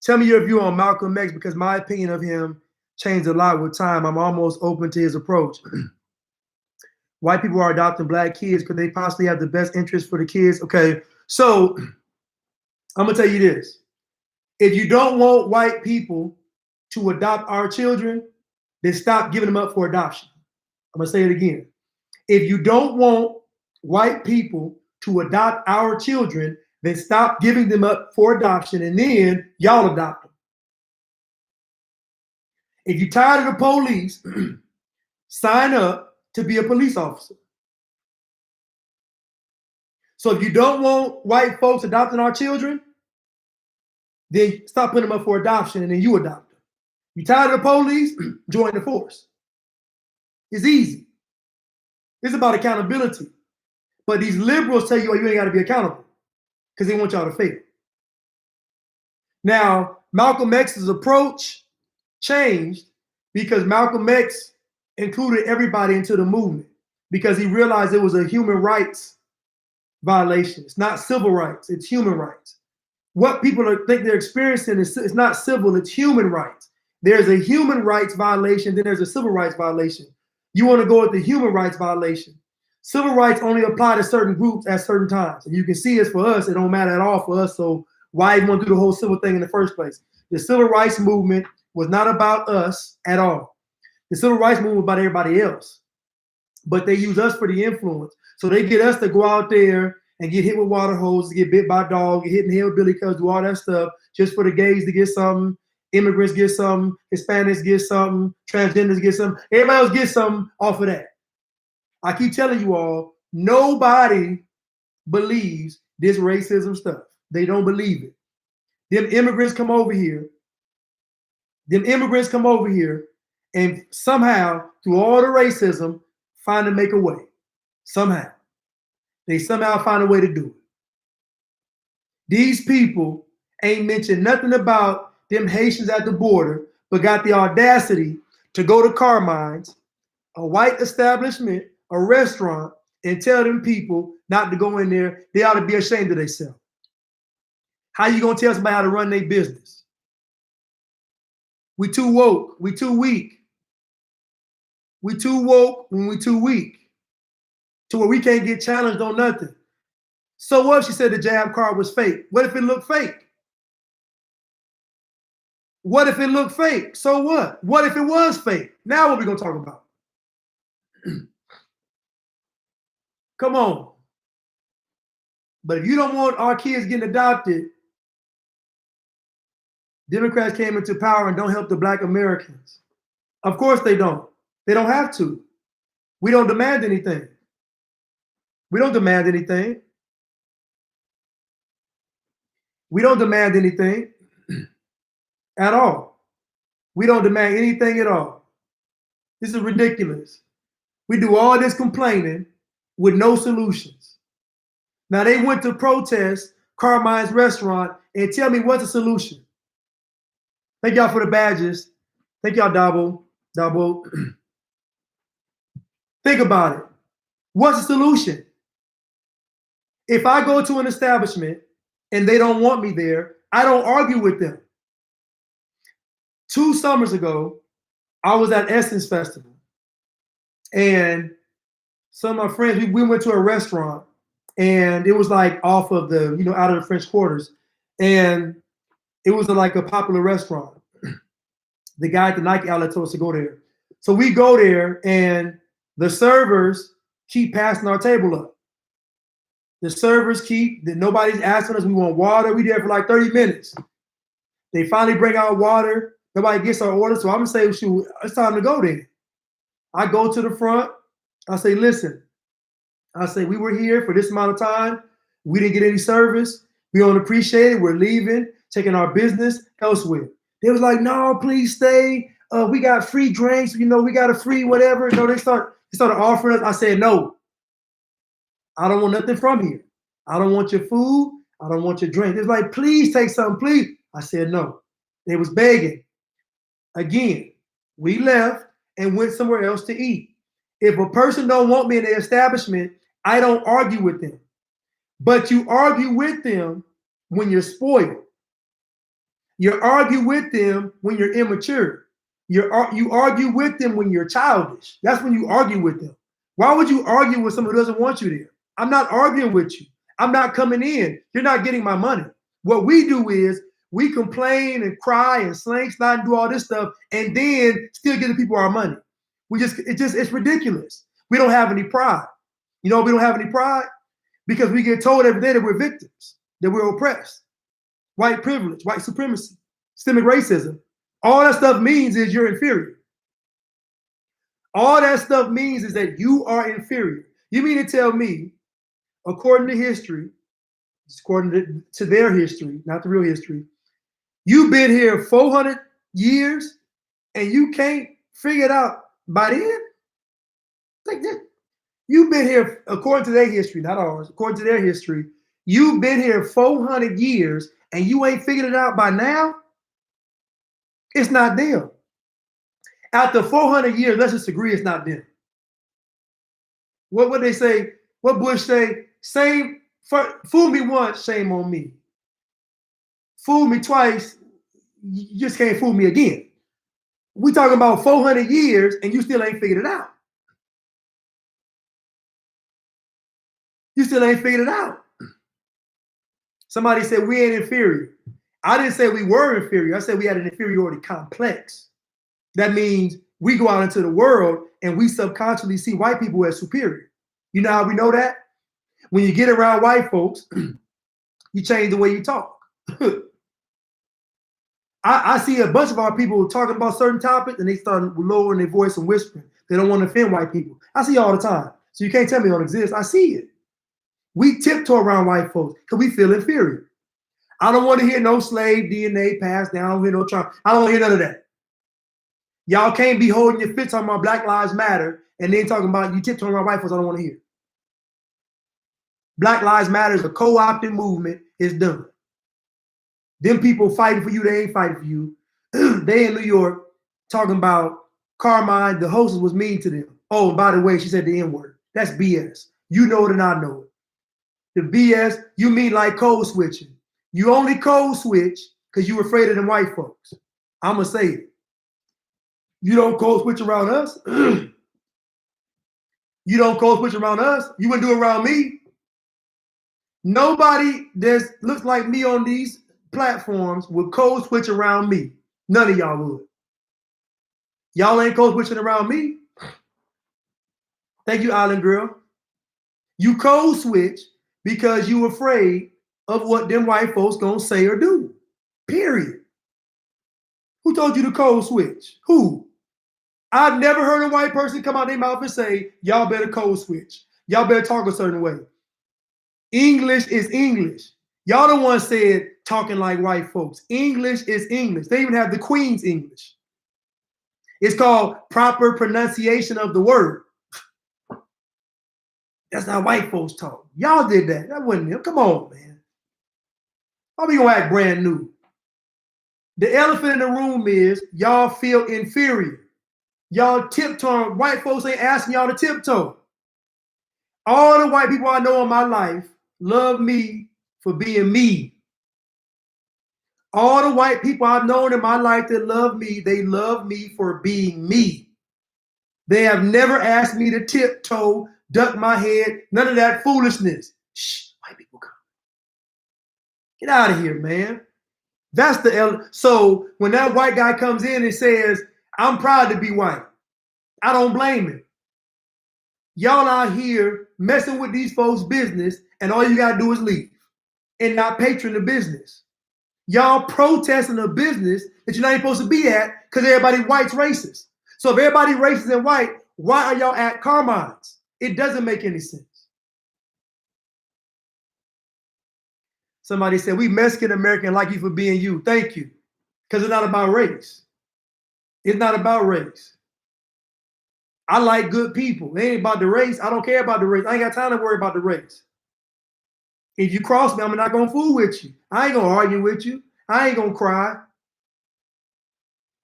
Tell me your view on Malcolm X, because my opinion of him changed a lot with time. I'm almost open to his approach. White people are adopting black kids. Could they possibly have the best interest for the kids? Okay, so I'm gonna tell you this. If you don't want white people to adopt our children, then stop giving them up for adoption. I'm gonna say it again. If you don't want white people to adopt our children, then stop giving them up for adoption, and then y'all adopt them. If you're tired of the police, sign up to be a police officer. So if you don't want white folks adopting our children, then stop putting them up for adoption, and then you adopt them. You tired of the police? Join the force. It's easy. It's about accountability. But these liberals tell you, oh, you ain't got to be accountable because they want y'all to fail. Now, Malcolm X's approach changed because Malcolm X included everybody into the movement because he realized it was a human rights violation. It's not civil rights, it's human rights. What people think they're experiencing is it's not civil, it's human rights. There's a human rights violation, then there's a civil rights violation. You want to go with the human rights violation. Civil rights only apply to certain groups at certain times. And you can see it's for us, it don't matter at all for us. So why even want to do the whole civil thing in the first place? The civil rights movement was not about us at all. The civil rights movement was about everybody else. But they use us for the influence. So they get us to go out there and get hit with water hoses, get bit by dogs, get hit in the hillbilly cubs, do all that stuff just for the gays to get something, immigrants get something, Hispanics get something, transgenders get something, everybody else gets something off of that. I keep telling you all, nobody believes this racism stuff. They don't believe it. Them immigrants come over here. And somehow, through all the racism, find to make a way. Somehow. They somehow find a way to do it. These people ain't mentioned nothing about them Haitians at the border, but got the audacity to go to Carmine's, a white establishment, a restaurant, and tell them people not to go in there. They ought to be ashamed of themselves. How you gonna tell somebody how to run their business? We too woke. We too weak. We too woke when we too weak. To where we can't get challenged on nothing. So what if she said the jab card was fake? What if it looked fake? What if it looked fake? So what? What if it was fake? Now what we gonna talk about? Come on. But if you don't want our kids getting adopted, Democrats came into power and don't help the Black Americans. Of course they don't. They don't have to. We don't demand anything. We don't demand anything. We don't demand anything at all. We don't demand anything at all. This is ridiculous. We do all this complaining with no solutions. Now they went to protest Carmine's restaurant and tell me what's the solution. Thank y'all for the badges. Thank y'all, Dabo. Think about it. What's the solution? If I go to an establishment and they don't want me there, I don't argue with them. 2 summers ago, I was at Essence Festival. And some of my friends, we went to a restaurant and it was like off of the, out of the French Quarters. And it was like a popular restaurant. The guy at the Nike outlet told us to go there. So we go there and the servers keep passing our table up. The servers nobody's asking us, we want water. We there for like 30 minutes. They finally bring out water. Nobody gets our order. So I'm gonna say, shoot, it's time to go there. I go to the front. I say, listen, we were here for this amount of time. We didn't get any service. We don't appreciate it. We're leaving, taking our business elsewhere. They was like, no, please stay. We got free drinks. We got a free whatever. They started offering us. I said, no. I don't want nothing from here. I don't want your food. I don't want your drink. It's like, please take something, please. I said, no. They was begging. Again, we left and went somewhere else to eat. If a person don't want me in the establishment, I don't argue with them. But you argue with them when you're spoiled. You argue with them when you're immature. You argue with them when you're childish. That's when you argue with them. Why would you argue with someone who doesn't want you there? I'm not arguing with you. I'm not coming in. You're not getting my money. What we do is we complain and cry and slang slide and do all this stuff and then still give the people our money. It's ridiculous. We don't have any pride. We don't have any pride because we get told every day that we're victims, that we're oppressed. White privilege, white supremacy, systemic racism. All that stuff means is you're inferior. All that stuff means is that you are inferior. You mean to tell me, according to history, according to their history, not the real history, you've been here 400 years and you can't figure it out by then? Like that. You've been here, according to their history, not ours, according to their history, you've been here 400 years and you ain't figured it out by now? It's not them. After 400 years, let's just agree it's not them. What would they say? What Bush say? Fool me once, shame on me. Fool me twice, you just can't fool me again. We talking about 400 years and you still ain't figured it out. You still ain't figured it out. Somebody said we ain't inferior. I didn't say we were inferior. I said we had an inferiority complex. That means we go out into the world and we subconsciously see white people as superior. You know how we know that? When you get around white folks, you change the way you talk. I see a bunch of our people talking about certain topics and they start lowering their voice and whispering. They don't want to offend white people. I see it all the time. So you can't tell me it don't exist. I see it. We tiptoe around white folks because we feel inferior. I don't want to hear no slave DNA passed down. I don't hear no Trump. I don't want to hear none of that. Y'all can't be holding your fits on my Black Lives Matter and then talking about you tiptoeing around white folks. I don't want to hear. Black Lives Matter is a co-opted movement. It's done. Them people fighting for you, they ain't fighting for you. They in New York talking about Carmine, the hostess was mean to them. Oh, and by the way, she said the N-word. That's BS. You know it and I know it. The BS, you mean like code switching. You only code switch because you afraid of them white folks. I'm going to say it. You don't code switch around us. You don't code switch around us. You wouldn't do it around me. Nobody that looks like me on these platforms would code switch around me. None of y'all would. Y'all ain't code switching around me. Thank you, Island Girl. You code switch because you afraid of what them white folks gonna say or do. Period. Who told you to code switch? Who? I've never heard a white person come out their mouth and say, y'all better code switch. Y'all better talk a certain way. English is English. Y'all the ones said talking like white folks. English is English. They even have the Queen's English. It's called proper pronunciation of the word. That's how white folks talk. Y'all did that. That wasn't them. Come on, man. How we gonna act brand new? The elephant in the room is y'all feel inferior. Y'all tiptoe. White folks ain't asking y'all to tiptoe. All the white people I know in my life love me for being me. All the white people I've known in my life that love me, they love me for being me. They have never asked me to tiptoe, duck my head, none of that foolishness. Shh, white people come. Get out of here, man. That's the so when that white guy comes in and says, I'm proud to be white, I don't blame him. Y'all out here messing with these folks' business, and all you gotta do is leave and not patron the business. Y'all protesting a business that you're not even supposed to be at because everybody white's racist. So if everybody racist and white, why are y'all at Carmine's? It doesn't make any sense. Somebody said, we Mexican American like you for being you. Thank you. Because it's not about race. It's not about race. I like good people. It ain't about the race. I don't care about the race. I ain't got time to worry about the race. If you cross me, I'm not going to fool with you. I ain't going to argue with you. I ain't going to cry.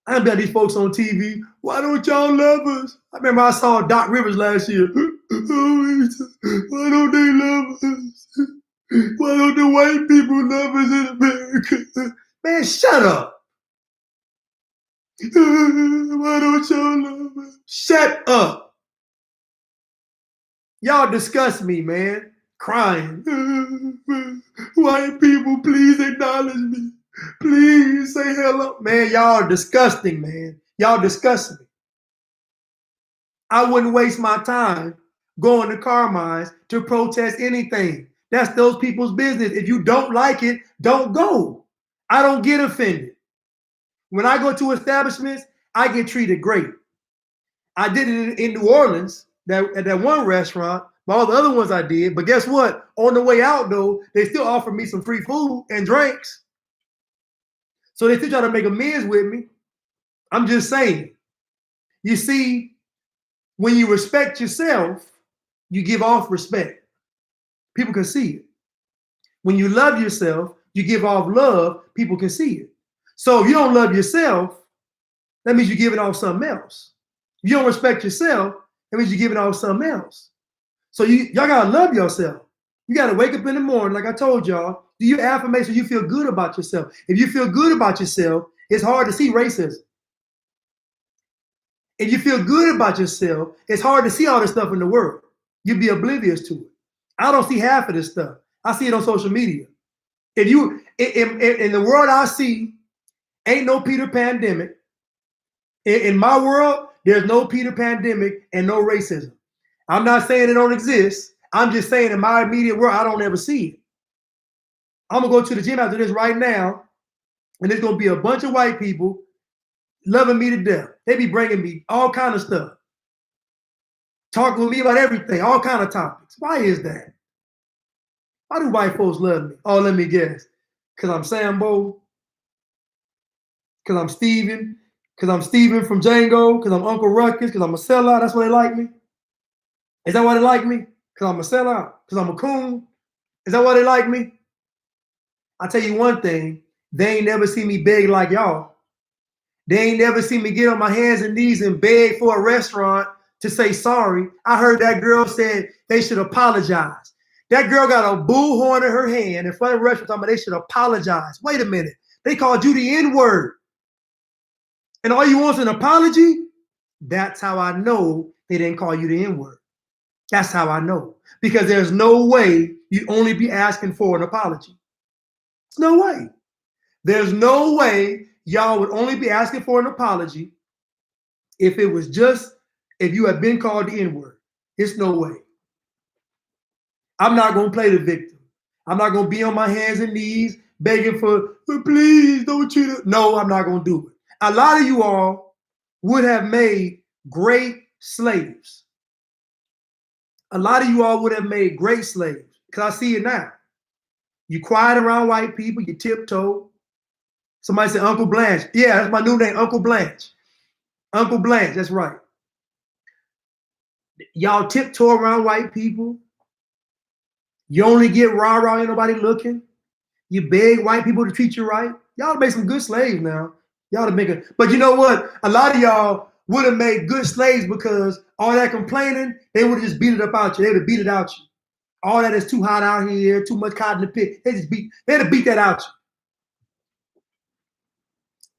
I bet these folks on TV, why don't y'all love us? I remember I saw Doc Rivers last year. Why don't they love us? Why don't the white people love us in America? Man, shut up. Why don't y'all love us? Shut up. Y'all disgust me, man. Crying. White people, please acknowledge me. Please say hello. Man, y'all are disgusting, man. Y'all disgust me. I wouldn't waste my time going to Carmine's to protest anything. That's those people's business. If you don't like it, don't go. I don't get offended. When I go to establishments, I get treated great. I did it in New Orleans, at that one restaurant. All the other ones I did. But guess what? On the way out, though, they still offered me some free food and drinks. So they still try to make amends with me. I'm just saying. You see, when you respect yourself, you give off respect. People can see it. When you love yourself, you give off love. People can see it. So if you don't love yourself, that means you're giving off something else. If you don't respect yourself, that means you're giving off something else. So y'all gotta love yourself. You gotta wake up in the morning, like I told y'all, do your affirmation, you feel good about yourself. If you feel good about yourself, it's hard to see racism. If you feel good about yourself, it's hard to see all this stuff in the world. You'd be oblivious to it. I don't see half of this stuff. I see it on social media. If you in the world I see, ain't no Peter Pandemic. In my world, there's no Peter Pandemic and no racism. I'm not saying it don't exist. I'm just saying in my immediate world, I don't ever see it. I'm gonna go to the gym after this right now, and there's gonna be a bunch of white people loving me to death. They be bringing me all kind of stuff, talking with me about everything, all kind of topics. Why is that? Why do white folks love me? Oh, let me guess. Because I'm Sambo, because I'm Steven, because I'm Steven from Django, because I'm Uncle Ruckus, because I'm a sellout. That's why they like me. Is that why they like me? Because I'm a sellout, because I'm a coon. Is that why they like me? I'll tell you one thing, they ain't never seen me beg like y'all. They ain't never seen me get on my hands and knees and beg for a restaurant to say sorry. I heard that girl said they should apologize. That girl got a bullhorn in her hand in front of the restaurant talking about they should apologize. Wait a minute. They called you the N-word. And all you want is an apology? That's how I know they didn't call you the N-word. That's how I know. Because there's no way you'd only be asking for an apology. There's no way. There's no way y'all would only be asking for an apology if it was just, if you had been called the N-word. It's no way. I'm not going to play the victim. I'm not going to be on my hands and knees begging for, please don't cheat us. No, I'm not going to do it. A lot of you all would have made great slaves. A lot of you all would have made great slaves because I see it now. You quiet around white people, you tiptoe. Somebody said Uncle Blanche. Yeah, that's my new name, Uncle Blanche. Uncle Blanche, that's right. Y'all tiptoe around white people. You only get rah-rah, ain't nobody looking. You beg white people to treat you right. Y'all make some good slaves now. Y'all to make it. But you know what? A lot of y'all would have made good slaves because all that complaining, they would have just beat it up out you. They would have beat it out you. All that is too hot out here, too much cotton to pick. They'd have beat that out you.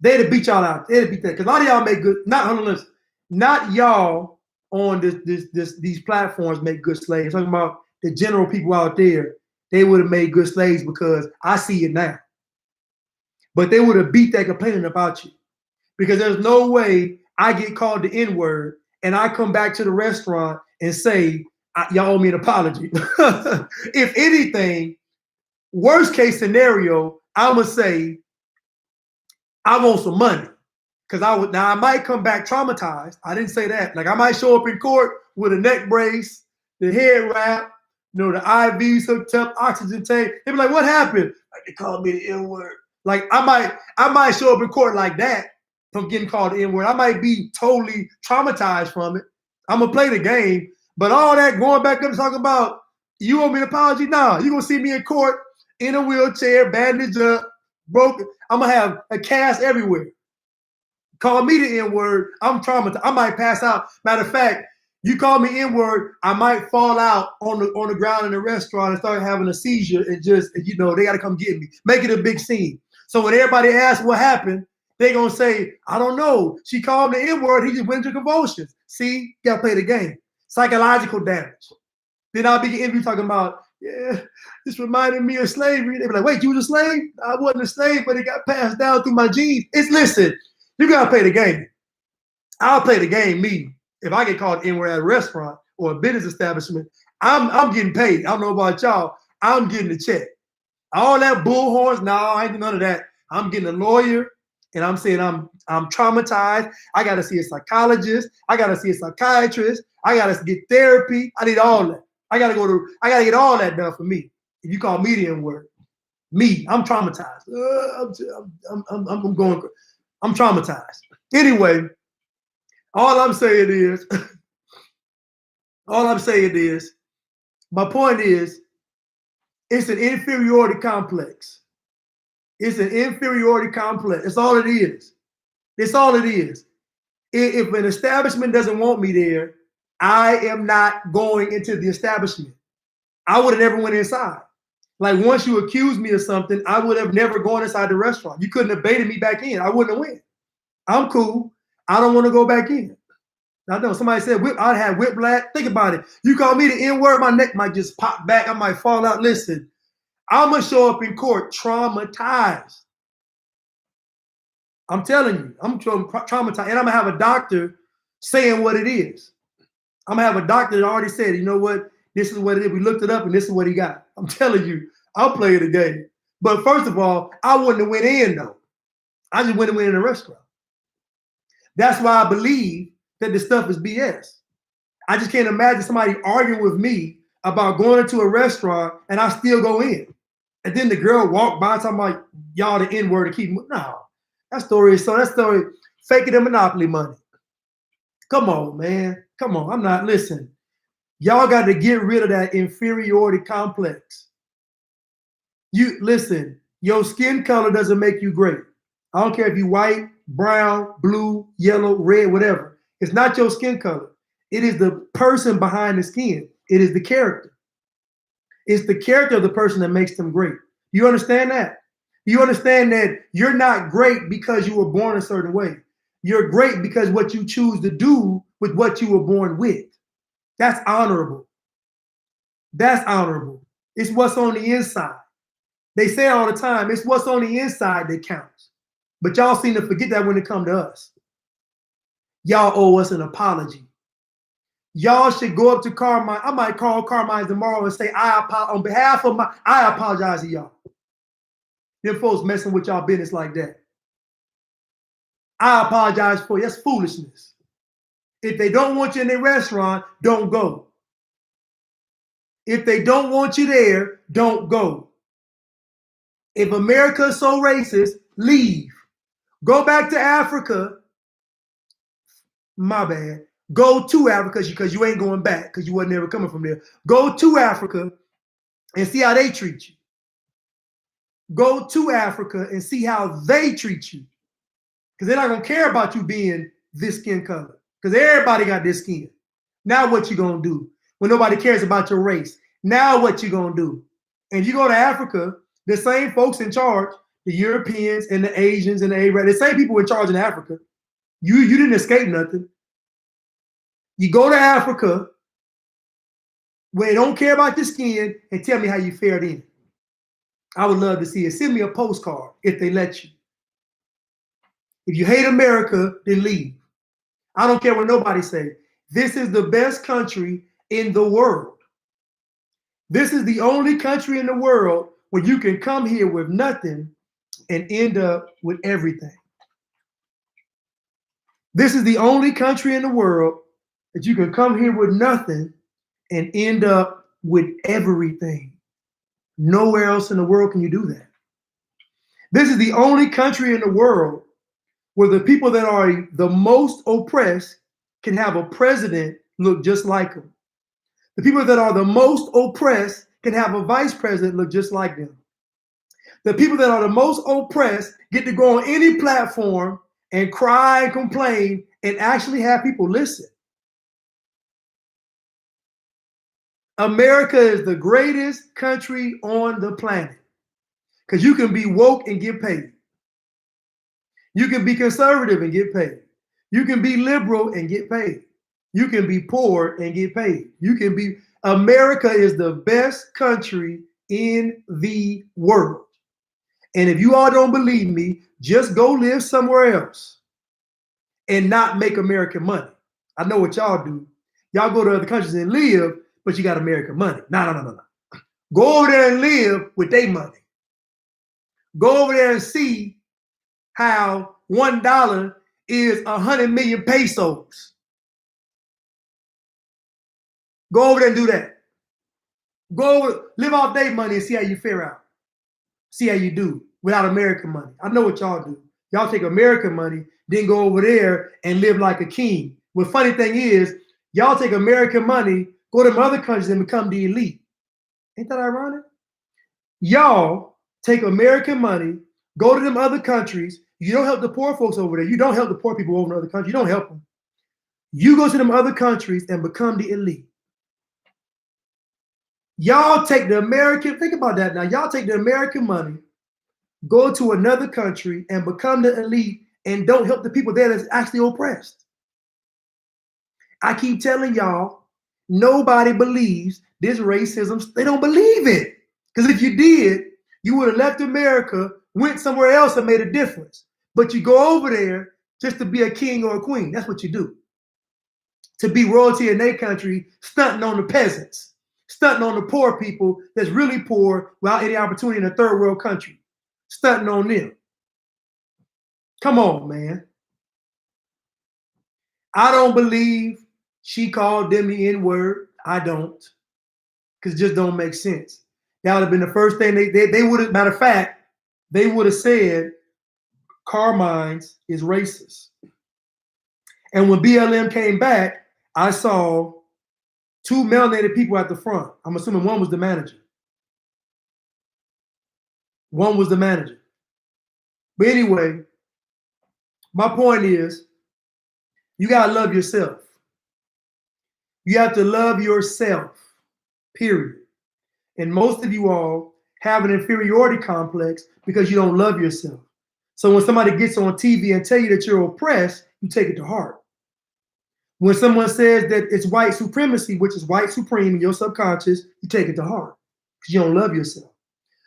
They'd have beat y'all out. They'd have beat that. Because a lot of y'all make good, not y'all on these platforms make good slaves. I'm talking about the general people out there. They would have made good slaves because I see it now. But they would have beat that complaining about you. Because there's no way I get called the N-word and I come back to the restaurant and say, y'all owe me an apology. If anything, worst case scenario, I'm going to say, I want some money. Because I might come back traumatized. I didn't say that. Like I might show up in court with a neck brace, the head wrap, the IVs hooked up, oxygen tank. They be like, what happened? Like, they called me the N-word. Like I might show up in court like that from getting called the N-word. I might be totally traumatized from it. I'm gonna play the game, but all that going back up talking about you owe me an apology. Nah, you gonna see me in court in a wheelchair, bandaged up, broken. I'm gonna have a cast everywhere. Call me the N-word. I'm traumatized. I might pass out. Matter of fact, you call me N-word, I might fall out on the ground in the restaurant and start having a seizure and just, they got to come get me. Make it a big scene. So when everybody asks what happened, they're going to say, I don't know. She called me N-word. He just went into convulsions. See, got to play the game. Psychological damage. Then I'll be interviewed talking about, yeah, this reminded me of slavery. They be like, wait, you was a slave? I wasn't a slave, but it got passed down through my genes. Listen, you got to play the game. I'll play the game, me. If I get called N-word at a restaurant or a business establishment, I'm getting paid. I don't know about y'all. I'm getting a check. All that bullhorns, no, I ain't do none of that. I'm getting a lawyer, and I'm saying I'm traumatized. I got to see a psychologist. I got to see a psychiatrist. I got to get therapy. I need all that. I got to get all that done for me. If you call me the N-word, me, I'm traumatized. I'm traumatized. Anyway. All I'm saying is, my point is, it's an inferiority complex. It's an inferiority complex. That's all it is. It's all it is. If an establishment doesn't want me there, I am not going into the establishment. I would have never went inside. Like once you accused me of something, I would have never gone inside the restaurant. You couldn't have baited me back in. I wouldn't have went. I'm cool. I don't want to go back in. I know somebody said I'd have whiplash. Think about it. You call me the N-word, my neck might just pop back. I might fall out. Listen, I'm going to show up in court traumatized. I'm telling you, I'm traumatized. And I'm going to have a doctor saying what it is. I'm going to have a doctor that already said, you know what? This is what it is. We looked it up and this is what he got. I'm telling you, I'll play the game. But first of all, I wouldn't have went in though. I just went in a restaurant. That's why I believe that this stuff is BS. I just can't imagine somebody arguing with me about going into a restaurant and I still go in. And then the girl walked by talking about y'all the N-word to keep. No, that story, faking the monopoly money. Come on, man. Come on. I'm not listening. Y'all got to get rid of that inferiority complex. You listen, your skin color doesn't make you great. I don't care if you're white, brown, blue, yellow, red, whatever. It's not your skin color. It is the person behind the skin. It is the character. It's the character of the person that makes them great. You understand that? You understand that you're not great because you were born a certain way. You're great because what you choose to do with what you were born with. That's honorable. That's honorable. It's what's on the inside. They say all the time, it's what's on the inside that counts. But y'all seem to forget that when it comes to us. Y'all owe us an apology. Y'all should go up to Carmine. I might call Carmine tomorrow and say, on behalf of I apologize to y'all. Them folks messing with y'all business like that. I apologize for you. That's foolishness. If they don't want you in their restaurant, don't go. If they don't want you there, don't go. If America is so racist, leave. Go back to Africa. My bad. Go to Africa because you ain't going back because you wasn't ever coming from there. Go to Africa and see how they treat you. Go to Africa and see how they treat you. Because they're not going to care about you being this skin color. Because everybody got this skin. Now what you going to do? When nobody cares about your race. Now what you going to do? And you go to Africa, the same folks in charge, the Europeans and the Asians and the Arabs, the same people in charge in Africa. You didn't escape nothing. You go to Africa where they don't care about your skin and tell me how you fared in. I would love to see it. Send me a postcard if they let you. If you hate America, then leave. I don't care what nobody say. This is the best country in the world. This is the only country in the world where you can come here with nothing and end up with everything. This is the only country in the world that you can come here with nothing and end up with everything. Nowhere else in the world can you do that. This is the only country in the world where the people that are the most oppressed can have a president look just like them. The people that are the most oppressed can have a vice president look just like them. The people that are the most oppressed get to go on any platform and cry and complain and actually have people listen. America is the greatest country on the planet because you can be woke and get paid. You can be conservative and get paid. You can be liberal and get paid. You can be poor and get paid. America is the best country in the world. And if you all don't believe me, just go live somewhere else and not make American money. I know what y'all do. Y'all go to other countries and live, but you got American money. No. Go over there and live with their money. Go over there and see how $1 is 100 million pesos. Go over there and do that. Go over, live off their money and see how you fare out. See how you do without American money. I know what y'all do. Y'all take American money, then go over there and live like a king. The funny thing is, y'all take American money, go to other countries and become the elite. Ain't that ironic? Y'all take American money, go to them other countries. You don't help the poor folks over there. You don't help the poor people over in other countries. You don't help them. You go to them other countries and become the elite. Y'all take the American, think about that now. Y'all take the American money, go to another country and become the elite and don't help the people there that's actually oppressed. I keep telling y'all, nobody believes this racism. They don't believe it. Because if you did, you would have left America, went somewhere else and made a difference. But you go over there just to be a king or a queen. That's what you do. To be royalty in their country, stunting on the peasants, stunting on the poor people that's really poor without any opportunity in a third world country, stunting on them. Come on, man. I don't believe she called them the N-word. I don't. Because it just don't make sense. That would have been the first thing they would have, matter of fact, they would have said Carmine's is racist. And when BLM came back, I saw two melanated people at the front. I'm assuming one was the manager. One was the manager. But anyway, my point is, you gotta love yourself. You have to love yourself, period. And most of you all have an inferiority complex because you don't love yourself. So when somebody gets on TV and tell you that you're oppressed, you take it to heart. When someone says that it's white supremacy, which is white supreme in your subconscious, you take it to heart because you don't love yourself.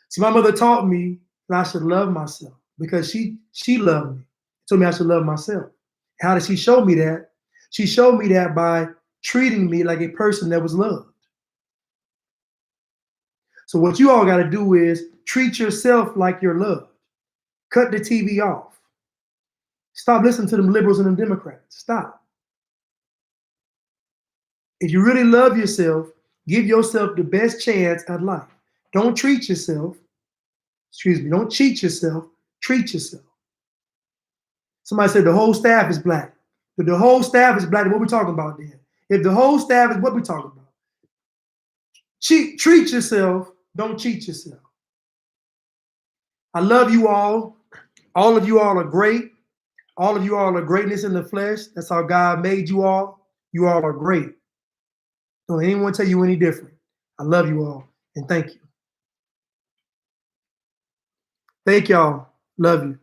See, my mother taught me that I should love myself because she loved me. Told me I should love myself. How did she show me that? She showed me that by treating me like a person that was loved. So what you all got to do is treat yourself like you're loved. Cut the TV off. Stop listening to them liberals and them Democrats. Stop. If you really love yourself, give yourself the best chance at life. Don't treat yourself. Don't cheat yourself. Treat yourself. Somebody said the whole staff is black. If the whole staff is black, what are we talking about then? If the whole staff is what we talking about? Treat yourself. Don't cheat yourself. I love you all. All of you all are great. All of you all are greatness in the flesh. That's how God made you all. You all are great. Don't anyone tell you any different. I love you all and thank you. Thank y'all. Love you.